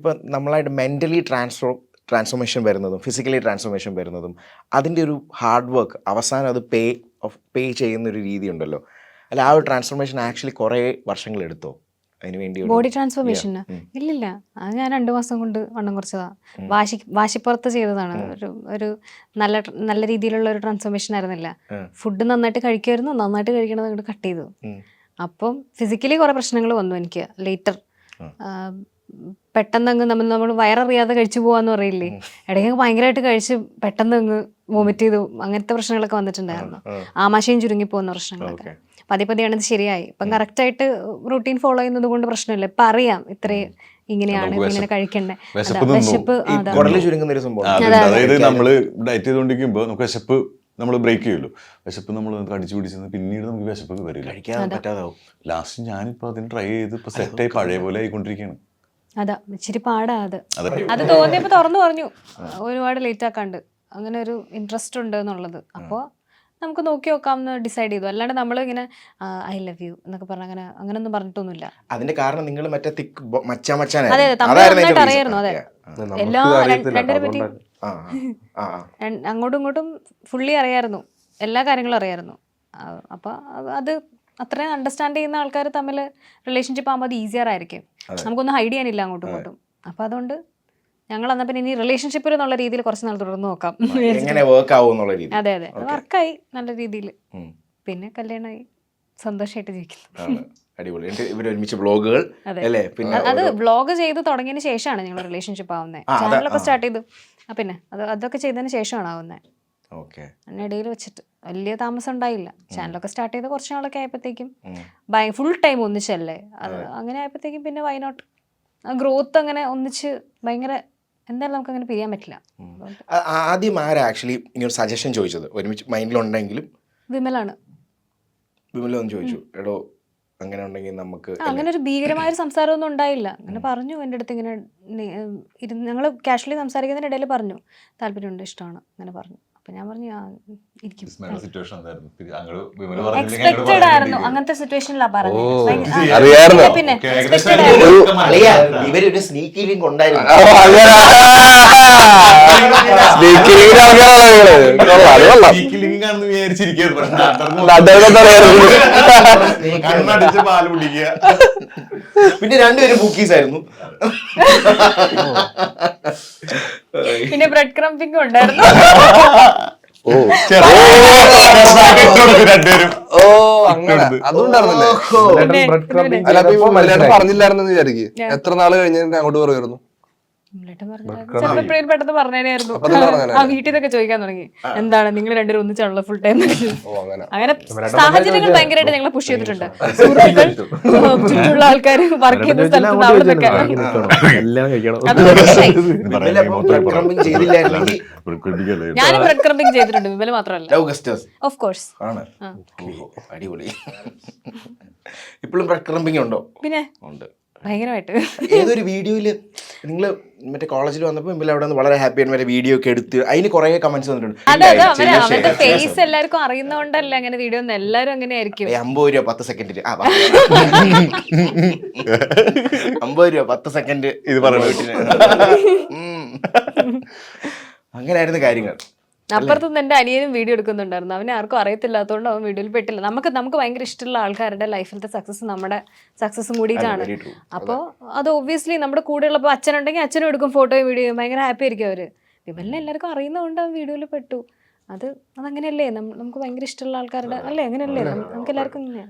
ഇപ്പം നമ്മളായിട്ട് mentally transformation വരുന്നതും ഫിസിക്കലി ട്രാൻസ്ഫോർമേഷൻ വരുന്നതും അതിൻ്റെ ഒരു ഹാർഡ് വർക്ക് അവസാനം അത് പേ ചെയ്യുന്നൊരു രീതി ഉണ്ടല്ലോ. അല്ല, ആ ഒരു ട്രാൻസ്ഫോർമേഷൻ ആക്ച്വലി കുറേ വർഷങ്ങളെടുത്തോ അതിന് വേണ്ടി? ബോഡി ട്രാൻസ്ഫോർമേഷന് ഇല്ലില്ല, അത് ഞാൻ 2 മാസം കൊണ്ട് വണ്ണം കുറച്ചതാ. വാശിപ്പുറത്ത് ചെയ്തതാണ്. ഒരു നല്ല രീതിയിലുള്ള ഒരു ട്രാൻസ്ഫോർമേഷൻ ആയിരുന്നില്ല. ഫുഡ് നന്നായിട്ട് കഴിക്കുമായിരുന്നു, നന്നായിട്ട് കഴിക്കണത് അങ്ങോട്ട് കട്ട് ചെയ്തു. അപ്പം ഫിസിക്കലി കുറെ പ്രശ്നങ്ങൾ വന്നു എനിക്ക് ലേറ്റർ. പെട്ടെന്ന് അങ്ങ് നമ്മൾ വയററിയാതെ കഴിച്ചു പോവാന്ന് പറയില്ലേ, ഇടയ്ക്ക് ഭയങ്കരമായിട്ട് കഴിച്ച് പെട്ടെന്ന് അങ്ങ് വോമിറ്റ് ചെയ്തു, അങ്ങനത്തെ പ്രശ്നങ്ങളൊക്കെ വന്നിട്ടുണ്ടായിരുന്നു. ആമാശയം ചുരുങ്ങി പോകുന്ന പ്രശ്നങ്ങളൊക്കെ പതിയാണ് ഇത് ശരിയായി. ഇപ്പം കറക്റ്റായിട്ട് റൂട്ടീൻ ഫോളോ ചെയ്യുന്നത് കൊണ്ട് പ്രശ്നമില്ല. ഇപ്പം അറിയാം ഇത്രയും ഇങ്ങനെയാണ്, ഇങ്ങനെ കഴിക്കണ്ടേ. വിശപ്പ് അതായത് നമ്മള് ഡയറ്റ് ചെയ്തുകൊണ്ടിരിക്കുമ്പോൾ നമുക്ക് വിശപ്പ് നമ്മൾ ബ്രേക്ക് ചെയ്യുമല്ലോ. വിശപ്പ് നമ്മൾ അടിച്ചു പിടിച്ചെന്ന് പിന്നീട് നമുക്ക് വിശപ്പൊക്കെ വരില്ല, കഴിക്കാൻ പറ്റാതാവും. ലാസ്റ്റ് ഞാനിപ്പോൾ അതിന് ട്രൈ ചെയ്ത് ഇപ്പൊ സെറ്റായി പഴയ പോലെ ആയിക്കൊണ്ടിരിക്കുകയാണ്. അതാ ഇച്ചിരി പാടാ അത് തോന്നിയപ്പോ തുറന്നു പറഞ്ഞു, ഒരുപാട് ലേറ്റ് ആക്കാണ്ട് അങ്ങനെ ഒരു ഇൻട്രസ്റ്റ് ഉണ്ട് എന്നുള്ളത്. അപ്പോൾ നമുക്ക് നോക്കി നോക്കാം എന്ന് ഡിസൈഡ് ചെയ്തു. അല്ലാണ്ട് നമ്മൾ ഇങ്ങനെ ഐ ലവ് യു എന്നൊക്കെ പറഞ്ഞ അങ്ങനെയൊന്നും പറഞ്ഞിട്ടൊന്നുമില്ല. അതിന്റെ കാരണം നിങ്ങൾ മറ്റേ അതെ നന്നായിട്ട് അറിയായിരുന്നു. അതെ, എല്ലാ രണ്ടിനെ പറ്റി അങ്ങോട്ടും ഇങ്ങോട്ടും ഫുള്ളി അറിയായിരുന്നു, എല്ലാ കാര്യങ്ങളും അറിയായിരുന്നു. അപ്പൊ അത് അത്രയും അണ്ടർസ്റ്റാൻഡ് ചെയ്യുന്ന ആൾക്കാർ തമ്മിൽ റിലേഷൻഷിപ്പ് ആകുമ്പോൾ അത് ഈസിയർ ആയിരിക്കും. നമുക്കൊന്നും ഹൈഡ് ചെയ്യാനില്ല അങ്ങോട്ടും ഇങ്ങോട്ടും. അപ്പൊ അതുകൊണ്ട് ഞങ്ങൾ എന്നാ പിന്നെ ഇനി റിലേഷൻഷിപ്പിൽ എന്നുള്ള രീതിയിൽ കുറച്ച് നാൾ തുടർന്ന് നോക്കാം. അതെ അതെ, വർക്കായി നല്ല രീതിയിൽ. പിന്നെ കല്യാണമായി സന്തോഷമായിട്ട് ജീവിക്കുന്നു. അത് വ്ളോഗ് ചെയ്ത് തുടങ്ങിയതിന് ശേഷമാണ് ഞങ്ങൾ റിലേഷൻഷിപ്പ് ആവുന്നത്. ചാനലൊക്കെ സ്റ്റാർട്ട് ചെയ്തു. പിന്നെ അതൊക്കെ ചെയ്തതിന് ശേഷമാണ് ആവുന്നത്. ഇടയിൽ വെച്ചിട്ട് വലിയ താമസം ഉണ്ടായില്ല. ചാനലൊക്കെ സ്റ്റാർട്ട് ചെയ്ത് കുറച്ച് നാളൊക്കെ ആയപ്പോഴത്തേക്കും ഫുൾ ടൈം ഒന്നിച്ചല്ലേ, അത് അങ്ങനെ ആയപ്പോഴത്തേക്കും പിന്നെ വൈ നോട്ട് ഗ്രോത്ത് അങ്ങനെ ഒന്നിച്ച് ഭയങ്കര എന്തായാലും നമുക്ക് അങ്ങനെ പിരിയാൻ പറ്റില്ല. ആദ്യം ആരാ ആക്ച്വലി ഇങ്ങനെ സജഷൻ ചോദിച്ചത്? ഒരുമിച്ച് മൈൻഡിലുണ്ടെങ്കിലും വിമലാണ്. വിമലൊന്ന് ചോദിച്ചു, എടോ അങ്ങനെ ഉണ്ടെങ്കിൽ നമുക്ക് അങ്ങനെ ഒരു ഭീകരമായ സംസാരമൊന്നും ഉണ്ടായില്ല. അങ്ങനെ പറഞ്ഞു എൻ്റെ അടുത്ത്, ഇങ്ങനെ ഞങ്ങൾ കാഷ്വലി സംസാരിക്കുന്നതിനിടയിൽ പറഞ്ഞു താല്പര്യമുണ്ട്, ഇഷ്ടമാണ്, അങ്ങനെ പറഞ്ഞു. അപ്പൊ ഞാൻ പറഞ്ഞു എക്സ്പെക്റ്റഡ് ആയിരുന്നു, അങ്ങനത്തെ സിറ്റുവേഷനിലാണ് പറഞ്ഞത്. പിന്നെ ഇവരൊരു സ്നീക്കി ലിങ്ക് ഉണ്ടായിരുന്നു. പിന്നെ രണ്ടുപേരും ബുക്കീസ് ആയിരുന്നു. പിന്നെ ബ്രെഡ് ക്രംപിംഗ് ഉണ്ടായിരുന്നു. പറഞ്ഞില്ലായിരുന്നു വിചാരിക്കും. എത്ര നാള് കഴിഞ്ഞ അങ്ങോട്ട് പറയുമായിരുന്നു? പെട്ടെന്ന് പറഞ്ഞായിരുന്നു. ആ വീട്ടിൽ നിന്നൊക്കെ ചോദിക്കാൻ തുടങ്ങി, എന്താണ് നിങ്ങൾ രണ്ടുപേരും ഒന്നിച്ചാണല്ലോ ഫുൾ ടൈം. അങ്ങനെ സാഹചര്യങ്ങൾ ഭയങ്കരമായിട്ട് ഞങ്ങളെ പുഷ് ചെയ്തിട്ടുണ്ട്. സുഹൃത്തുക്കൾ, ചുറ്റുള്ള ആൾക്കാർ, വർക്ക് ചെയ്യുന്ന സ്ഥലത്ത് അവിടെ നിന്നൊക്കെ. ഞാൻ ബ്രെഡ് ക്രംപിംഗ് ചെയ്തിട്ടുണ്ട്, വിമല മാത്രമല്ല. Of course. അടിപൊളി. ഇപ്പോഴും ബ്രെഡ് ക്രംപിംഗ് ഉണ്ടോ? പിന്നെ ഭയങ്കരമായിട്ട്. ഏതൊരു വീഡിയോയില് നിങ്ങൾ മറ്റേ കോളേജിൽ വന്നപ്പോൾ ഇമ്പല അവിടെ വളരെ ഹാപ്പി ആയിട്ട് വീഡിയോ ഒക്കെ എടുത്ത് അതിന് കുറെ കമന്റ്സ് വന്നിട്ടുണ്ട്. അവന്റെ ഫേസ് എല്ലാവർക്കും അറിയുന്നോണ്ടല്ല അങ്ങനെ വീഡിയോ ഒന്നും, എല്ലാരും അങ്ങനെ ആയിരിക്കും. 50 രൂപ 10 സെക്കൻഡില് 50 രൂപ 10 സെക്കൻഡ് ഇത് പറഞ്ഞു. അങ്ങനെയായിരുന്നു കാര്യങ്ങൾ. അപ്പുറത്തുനിന്ന് എൻ്റെ അനിയനും വീഡിയോ എടുക്കുന്നുണ്ടായിരുന്നു. അവനെ ആർക്കും അറിയത്തില്ലാത്തതുകൊണ്ട് അവൻ വീഡിയോയിൽ പെട്ടില്ല. നമുക്ക് ഭയങ്കര ഇഷ്ടമുള്ള ആൾക്കാരുടെ ലൈഫിലത്തെ സക്സസ് നമ്മുടെ സക്സസും കൂടിയിട്ടാണ്. അപ്പോൾ അത് ഒബ്വിയസ്ലി നമ്മുടെ കൂടെയുള്ളപ്പോൾ അച്ഛനുണ്ടെങ്കിൽ അച്ഛനും എടുക്കും ഫോട്ടോയും വീഡിയോയും, ഭയങ്കര ഹാപ്പി ആയിരിക്കും അവർ. വിമലിനെ എല്ലാവർക്കും അറിയുന്നതുകൊണ്ട് അവൻ വീഡിയോയിൽ പെട്ടു. അതങ്ങനെയല്ലേ, നമുക്ക് ഭയങ്കര ഇഷ്ടമുള്ള ആൾക്കാരുടെ അല്ലേ, അങ്ങനെയല്ലേ, നമുക്ക് എല്ലാവർക്കും ഇങ്ങനെയാണ്.